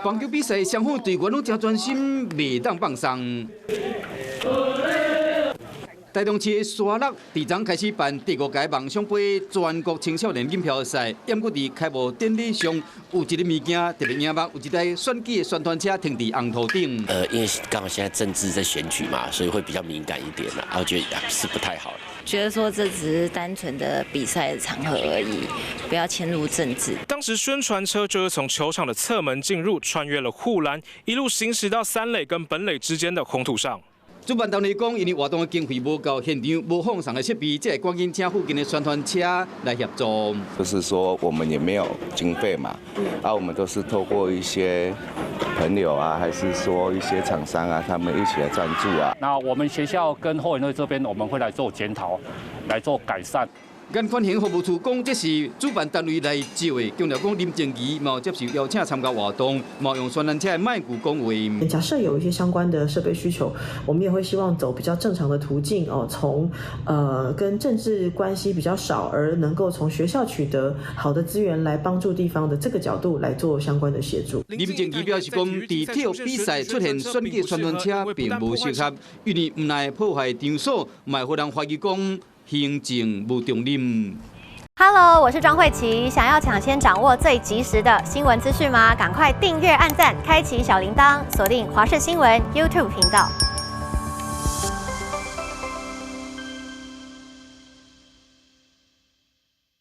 棒球比赛双方队员拢真专心，袂当放松。台中市的沙鹿第昨开始办第5届梦想杯全国青少年锦标赛，淹过伫开幕典礼上，有一个物件特别眼目，有一台选举的宣传车停伫红头顶。因为刚好现在政治在选举嘛，所以会比较敏感一点啦，我觉得是不太好。觉得说这只是单纯的比赛的场合而已，不要牵入政治。当时宣传车就是从球场的侧门进入，穿越了护栏，一路行驶到三垒跟本垒之间的红土上。主办单位讲，因为活动的经费无够，现场无放上的设备，才会赶紧请附近的宣传车来协助。就是说，我们也没有经费嘛，我们都是透过一些朋友啊，还是说一些厂商啊，他们一起来赞助啊。那我们学校跟后援会这边，我们会来做检讨，来做改善。原关行服务处讲，这是主办单位来招的。强调讲，林正仪冇接受邀请参加活动，冇用宣传车的卖句讲话。假设有一些相关的设备需求，我们也会希望走比较正常的途径哦，从跟政治关系比较少，而能够从学校取得好的资源来帮助地方的这个角度来做相关的协助。林正仪表示讲，在体育比赛出现选举宣传车并无适合，因为唔来破坏场所，卖互人怀疑讲。行政无重任。Hello， 我是庄慧琪。想要抢先掌握最及时的新闻资讯吗？赶快订阅、按赞、开启小铃铛，锁定华视新闻 YouTube 频道。